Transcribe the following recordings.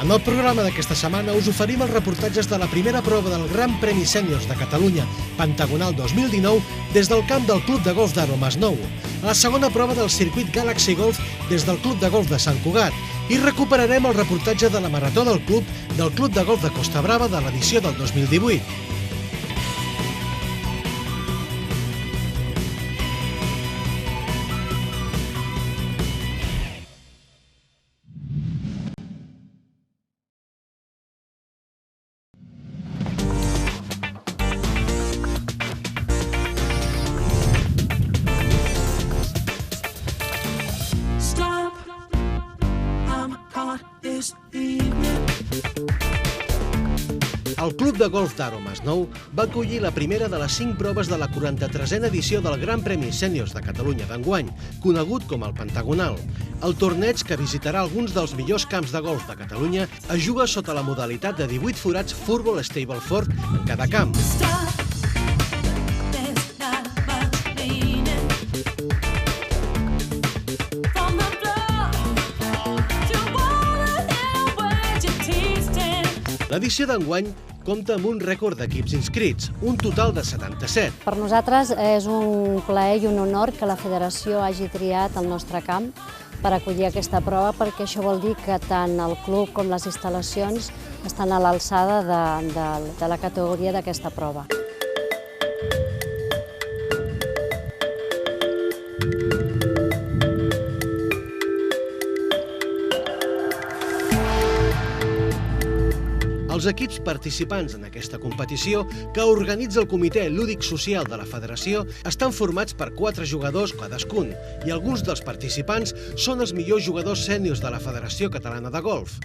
En el programa d'aquesta setmana us oferim els reportatges de la primera prova del Gran Premi Sèniors de Catalunya, Pentagonal 2019, des del camp del Club de Golf d'Aro Masnou, a la segona prova del circuit Galaxy Golf des del Club de Golf de Sant Cugat, i recuperarem el reportatge de la Marató del Club de Golf de Costa Brava de l'edició del 2018. El Club de Golf d'Aro Masnou va acollir la primera de les 5 proves de la 43a edició del Gran Premi Sèniors de Catalunya d'enguany, conegut com el Pentagonal. El torneig, que visitarà alguns dels millors camps de golf de Catalunya, es juga sota la modalitat de 18 forats Furball Stableford en cada camp. L'edició d'enguany compta amb un rècord d'equips inscrits, un total de 77. Per nosaltres és un plaer i un honor que la Federació hagi triat el nostre camp per acollir aquesta prova, perquè això vol dir que tant el club com les instal·lacions estan a l'alçada de la categoria d'aquesta prova. Els equips participants en aquesta competició, que organitza el Comitè Lúdic Social de la Federació, estan formats per 4 jugadors cadascun, i alguns dels participants són els millors jugadors sèniors de la Federació Catalana de Golf.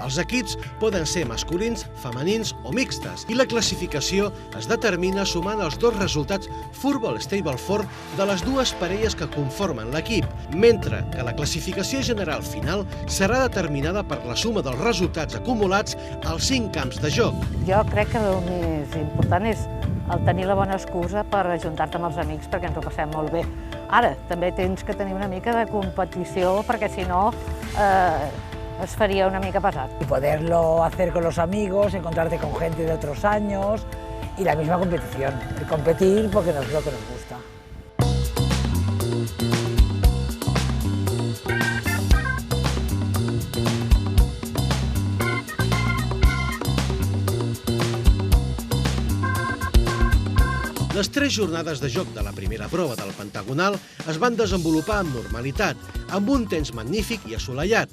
Els equips poden ser masculins, femenins o mixtes, i la classificació es determina sumant els 2 resultats Furball Stableford de les 2 parelles que conformen l'equip, mentre que la classificació general final serà determinada per la suma dels resultats acumulats als 5 camps de joc. Jo crec que el més important és el tenir la bona excusa per ajuntar-te amb els amics, perquè ens ho passem molt bé. Ara, també tens que tenir una mica de competició, perquè si no es faría una mica pesat. Y poderlo hacer con los amigos, encontrarte con gente de otros años y la misma competición. El competir porque es lo que nos gusta. Les 3 jornades de joc de la primera prova del Pentagonal es van desenvolupar amb normalitat, amb un temps magnífic i assolellat.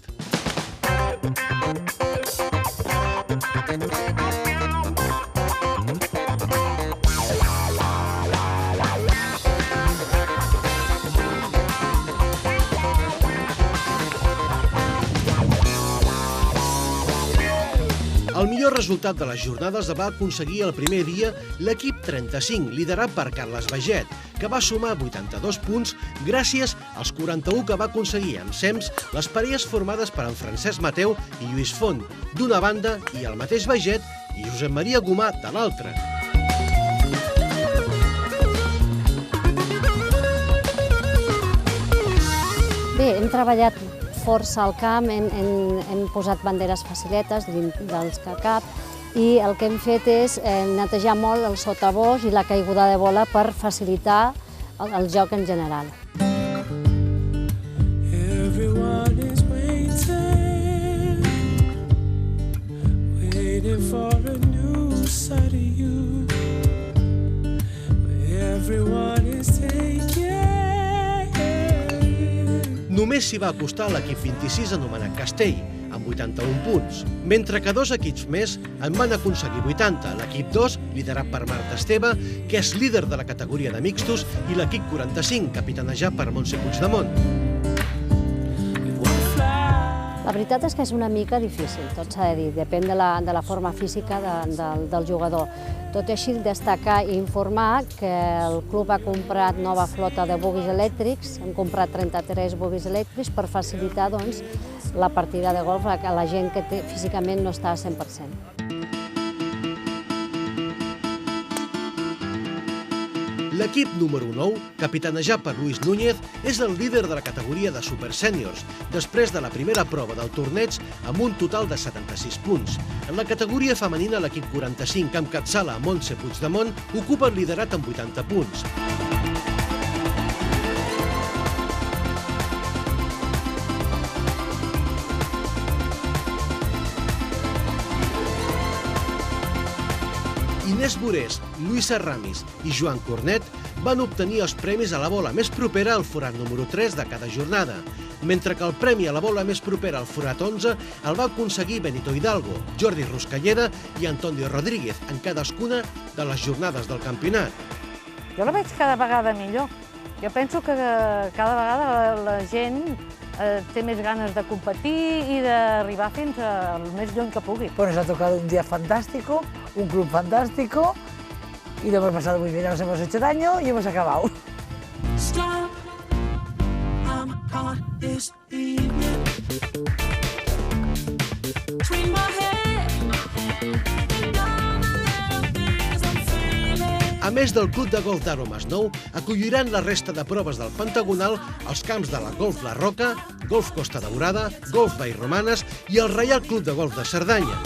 El millor resultat de les jornades el va aconseguir el primer dia l'equip 35, liderat per Carles Baget, que va sumar 82 punts gràcies als 41 que va aconseguir amb SEMS les parelles formades per en Francesc Mateu i Lluís Font, d'una banda, i el mateix Baget i Josep Maria Gomà, de l'altra. Bé, hem treballat força al camp, hem posat banderes faciletes dins dels cap i el que hem fet és netejar molt el sotabosc i la caiguda de bola per facilitar el joc en general. Només s'hi va acostar l'equip 26 anomenat Castell, amb 81 punts, mentre que 2 equips més en van aconseguir 80, l'equip 2, liderat per Marta Esteve, que és líder de la categoria de mixtos, i l'equip 45, capitanejat per Montse Puigdemont. La veritat és que és una mica difícil, tot s'ha de dir, depèn de la forma física del jugador. Tot i així, destacar i informar que el club ha comprat nova flota de boguis elèctrics, hem comprat 33 boguis elèctrics per facilitar la partida de golf a la gent que físicament no està a 100%. L'equip número 9, capitanejat per Luis Núñez, és el líder de la categoria de Super Sèniors, després de la primera prova del torneig amb un total de 76 punts. En la categoria femenina, l'equip 45, que encapçala a Montse Puigdemont, ocupa el liderat amb 80 punts. Inés Borés, Lluïsa Ramis i Joan Cornet van obtenir els premis a la bola més propera al forat número 3 de cada jornada, mentre que el premi a la bola més propera al forat 11 el va aconseguir Benito Hidalgo, Jordi Ruscalleda i Antonio Rodríguez en cadascuna de les jornades del campionat. Jo la veig cada vegada millor. Jo penso que cada vegada la gent té més ganes de competir y de arribar fins al més lluny que pugui. Pues nos ha tocado un día fantástico, un club fantástico, y lo hemos pasado muy bien, nos hemos hecho daño y hemos acabado. Stop, I'm caught this evening. Between my head and all the little things I'm feeling. A més del Club de Golf d'Aro Masnou, acolliran la resta de proves del Pentagonal als camps de la Golf La Roca, Golf Costa Daurada, Golf Vallromanes i el Reial Club de Golf de Cerdanya.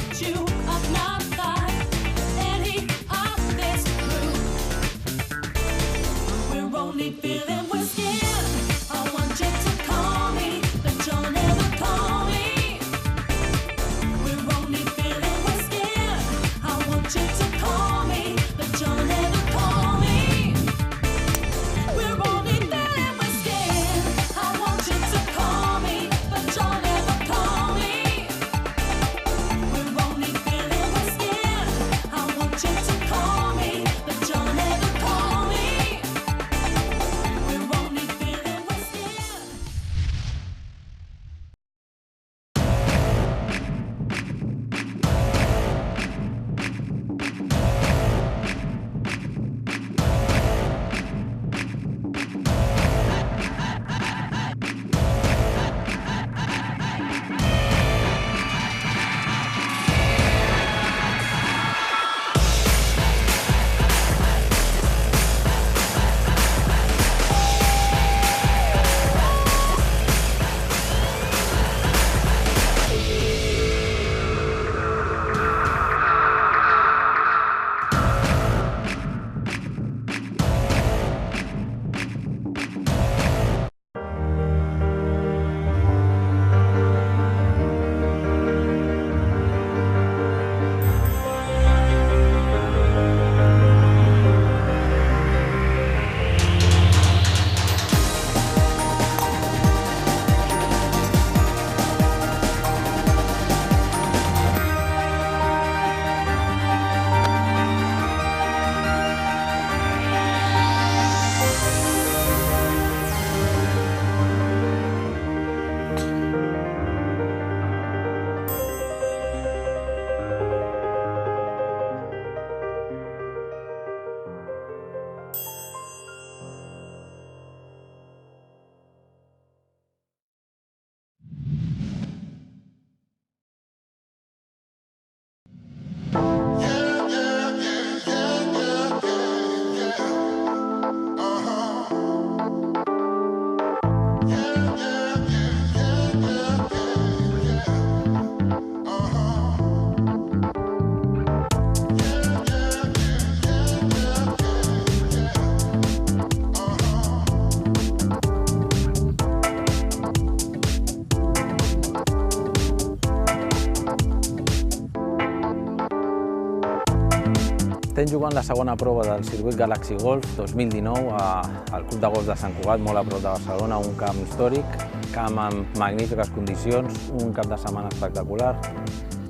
Estem jugant la segona prova del circuit Galaxy Golf 2019 al Club de Golf de Sant Cugat, molt a prop de Barcelona, un camp històric, camp amb magnífiques condicions, un cap de setmana espectacular.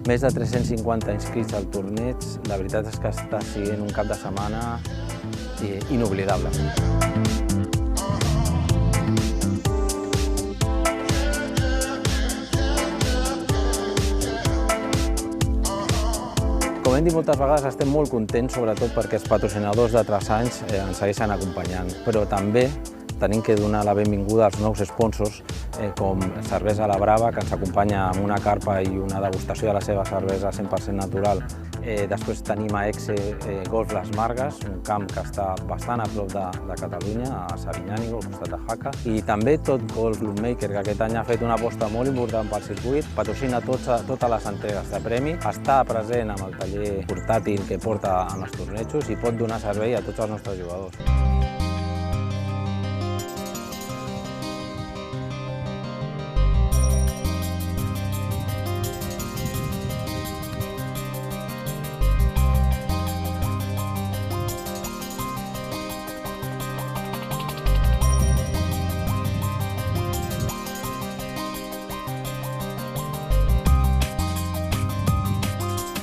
Més de 350 inscrits al torneig, la veritat és que està sent un cap de setmana inoblidable. Com hem dit moltes vegades, estem molt contents, sobretot perquè els patrocinadors d'altres anys ens segueixen acompanyant, però també tenim que donar la benvinguda als nous sponsors, com Cervesa La Brava, que ens acompanya amb una carpa i una degustació de la seva cervesa 100% natural Després tenim a Exe Golf Les Margues, un camp que està bastant a prop de Catalunya, a Sabinyànigo, al costat de Jaca. I també Tot Golf Clubmaker, que aquest any ha fet una aposta molt important pel circuit, patrocina totes les entregues de premi, està present amb el taller portàtil que porta en els tornejos i pot donar servei a tots els nostres jugadors.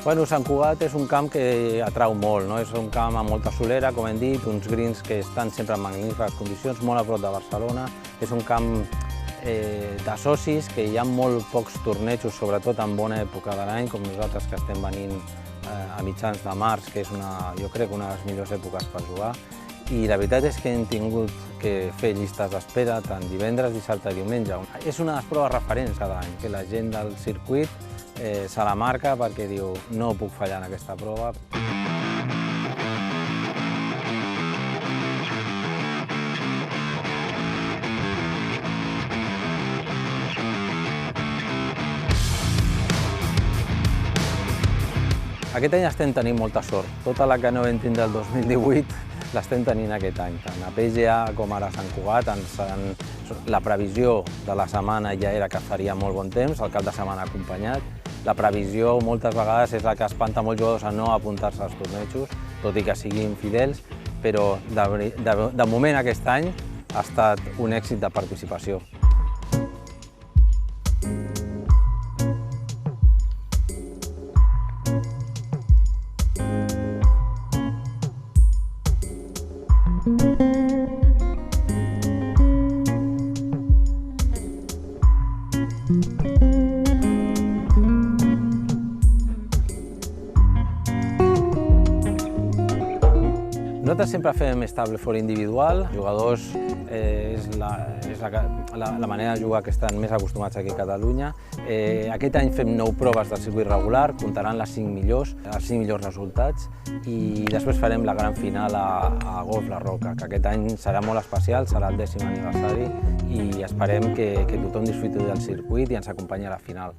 Bueno, Sant Cugat és un camp que atrau molt, no? És un camp amb molta solera, com hem dit, uns greens que estan sempre en magnífiques condicions, molt a prop de Barcelona. És un camp de socis, que hi ha molt pocs tornejos, sobretot en bona època de l'any, com nosaltres que estem venint a mitjans de març, que és jo crec una de les millors èpoques per jugar. I la veritat és que hem tingut que fer llistes d'espera tant divendres, dissabte i diumenge. És una de les proves referents cada any, que la gent del circuit se la marca perquè diu no puc fallar en aquesta prova. Aquest any estem tenint molta sort. Tota la que no vam tindre el 2018 l'estem tenint aquest any. Tant a PGA com ara a Sant Cugat, la previsió de la setmana ja era que faria molt bon temps, el cap de setmana acompanyat. La previsió moltes vegades és la que espanta molts jugadors a no apuntar-se als tornejos, tot i que siguin fidels, però de moment aquest any ha estat un èxit de participació. Nosaltres sempre fem stable for individual, jugadors és la manera de jugar que estan més acostumats aquí a Catalunya. Aquest any fem 9 proves del circuit regular, comptaran els 5 millors resultats i després farem la gran final a Golf La Roca, que aquest any serà molt especial, serà el 10è aniversari i esperem que tothom disfruti del circuit i ens acompanyi a la final.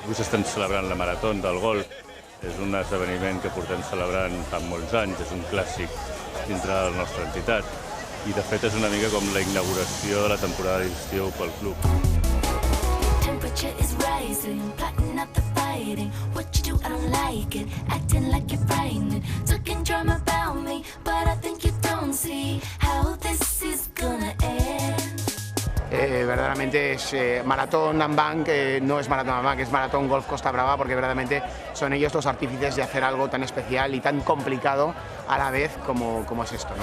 Avui s'estan celebrant la Marató del Golf. És un esdeveniment que portem celebrant fa molts anys, és un clàssic dintre de la nostra entitat i de fet és una mica com la inauguració de la temporada d'estiu pel club. Verdaderamente es Maratón Ambanc, no es Maratón Ambanc, es Maratón Golf Costa Brava, porque verdaderamente son ellos los artífices de hacer algo tan especial y tan complicado a la vez como es esto, ¿no?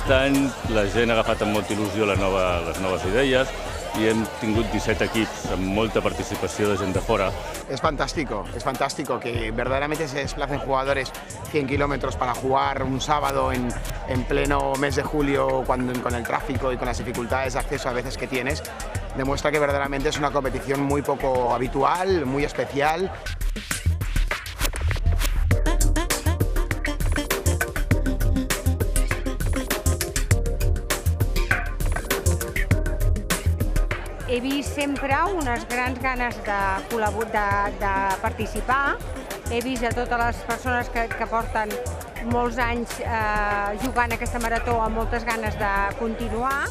Aquest any la gent ha agafat amb molta il·lusió les noves idees y hem tingut 17 equips amb molta participació de gent de fora. Es fantástico que verdaderamente se desplacen jugadores 100 kilómetros para jugar un sábado en pleno mes de julio con el tráfico y con las dificultades de acceso a veces que tienes. Demuestra que verdaderamente es una competición muy poco habitual, muy especial. He vist sempre unes grans ganes de participar. He vist a totes les persones que porten molts anys jugant aquesta marató amb moltes ganes de continuar.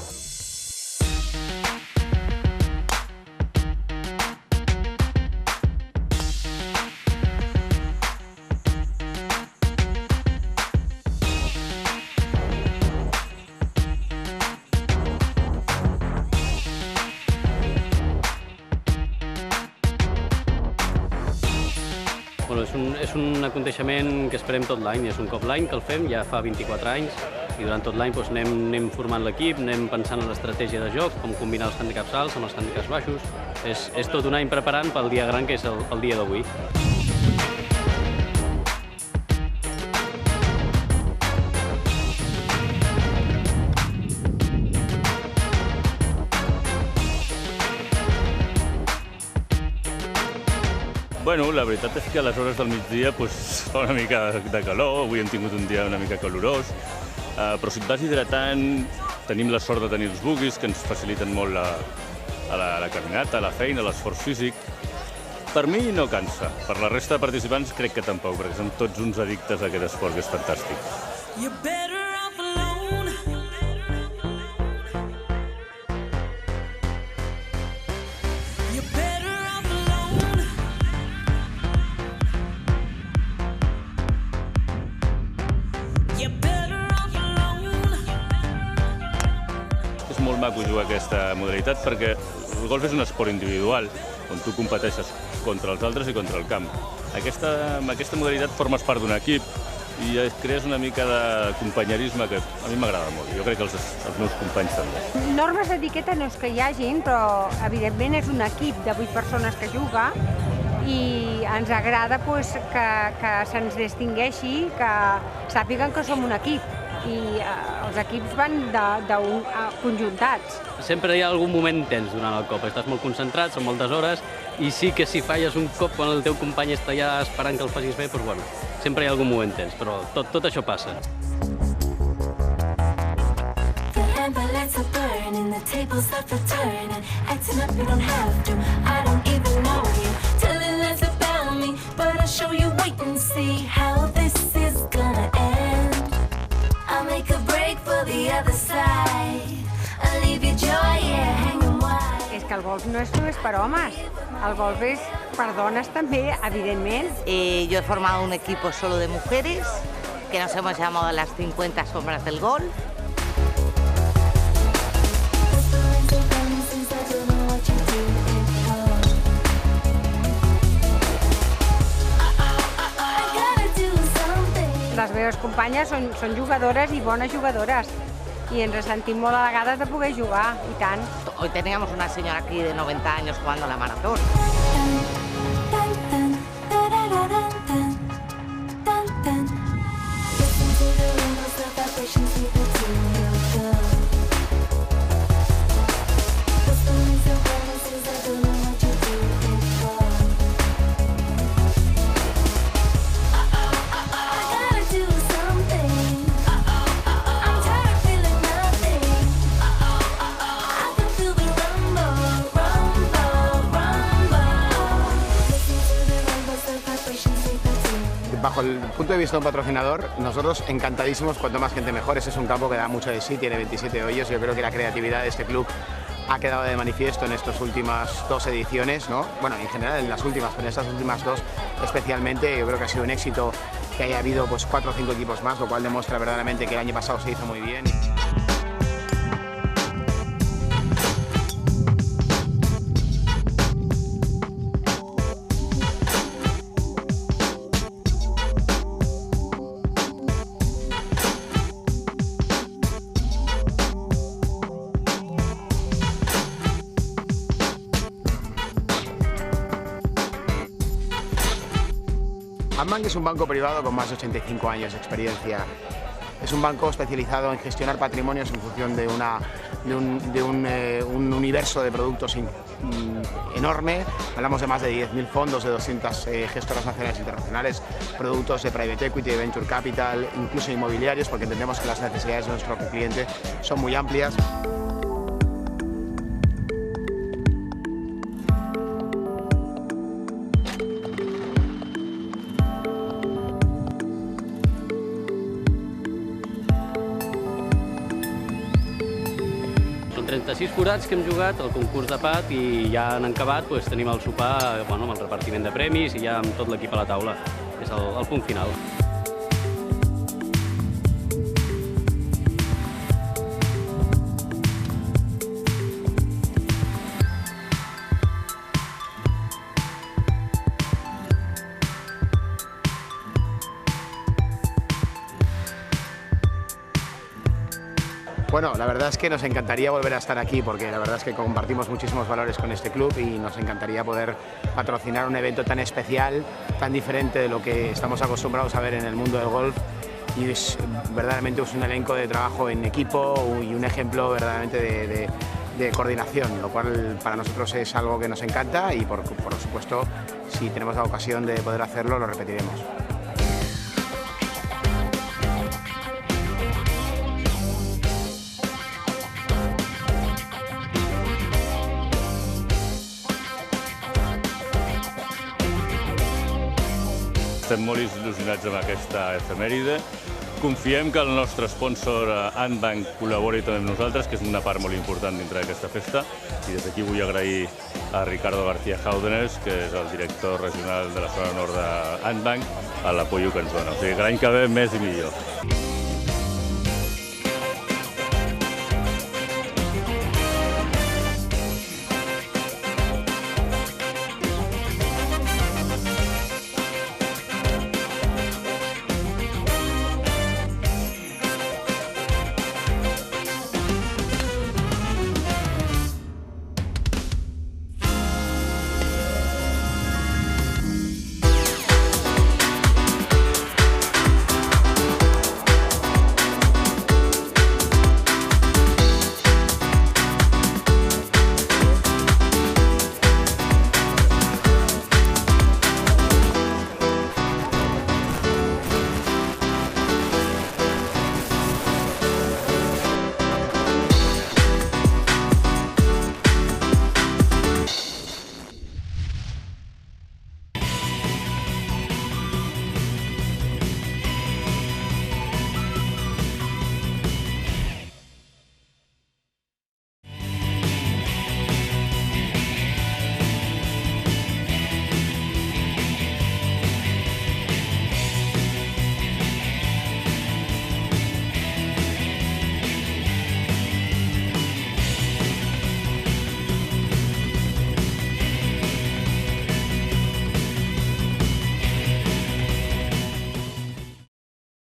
És un aconteixement que esperem tot l'any, és un cop l'any que el fem, ja fa 24 anys, i durant tot l'any anem formant l'equip, anem pensant en l'estratègia de joc, com combinar els handicaps alts amb els handicaps baixos. És tot un any preparant pel dia gran, que és el dia d'avui. Bueno, la veritat és que a les hores del migdia fa una mica de calor, avui hem tingut un dia una mica calorós, però si et vas hidratant, tenim la sort de tenir els buggies que ens faciliten molt la caminata, la feina, l'esforç físic. Per mi no cansa, per la resta de participants crec que tampoc, perquè som tots uns addictes a aquest esport, que és fantàstic. És molt maco jugar aquesta modalitat perquè el golf és un esport individual on tu competeixes contra els altres i contra el camp. Amb aquesta modalitat formes part d'un equip i crees una mica de companyerisme que a mi m'agrada molt. Jo crec que els meus companys també. Normes d'etiqueta no és que hi hagin, però evidentment és un equip de 8 persones que juga i ens agrada que se'ns distingeixi, que sàpiguen que som un equip. I els equips van conjuntats. Sempre hi ha algun moment intens durant el cop, estàs molt concentrat, són moltes hores, i sí que si falles un cop quan el teu company està allà esperant que el facis bé, doncs bueno, sempre hi ha algun moment intens, però tot això passa. És que el golf no és només per homes, el golf és per dones també, evidentment. Yo he formado un equipo solo de mujeres, que nos hemos llamado las 50 sombras del golf. Les meves companyes són jugadores i bones jugadores i ens sentim molt halagades de poder jugar, i tant. Hoy teníamos una señora aquí de 90 años jugando la maratón. Bajo el punto de vista de un patrocinador, nosotros encantadísimos, cuanto más gente mejor. Ese es un campo que da mucho de sí, tiene 27 hoyos. Yo creo que la creatividad de este club ha quedado de manifiesto en estas últimas 2 ediciones, ¿no? Bueno, en general en las últimas, pero en estas últimas 2 especialmente, yo creo que ha sido un éxito que haya habido 4 o 5 equipos más, lo cual demuestra verdaderamente que el año pasado se hizo muy bien. Andbank es un banco privado con más de 85 años de experiencia. Es un banco especializado en gestionar patrimonios en función de un universo de productos enorme. Hablamos de más de 10.000 fondos, de 200 gestoras nacionales e internacionales, productos de private equity, de venture capital, incluso inmobiliarios, porque entendemos que las necesidades de nuestro cliente son muy amplias. Són 36 forats que hem jugat al concurs de pat i ja han acabat, tenim el sopar amb el repartiment de premis i ja amb tot l'equip a la taula. És el punt final. Bueno, la verdad es que nos encantaría volver a estar aquí porque la verdad es que compartimos muchísimos valores con este club y nos encantaría poder patrocinar un evento tan especial, tan diferente de lo que estamos acostumbrados a ver en el mundo del golf, y es verdaderamente un elenco de trabajo en equipo y un ejemplo verdaderamente de coordinación, lo cual para nosotros es algo que nos encanta y por supuesto, si tenemos la ocasión de poder hacerlo, lo repetiremos. Estem molt il·lusionats amb aquesta efemèride. Confiem que el nostre sponsor Andbank col·labori també amb nosaltres, que és una part molt important dintre d'aquesta festa. I des d'aquí vull agrair a Ricardo García Jaudenes, que és el director regional de la zona nord d'Andbank, l'apoyo que ens dona. O sigui que l'any que ve més i millor.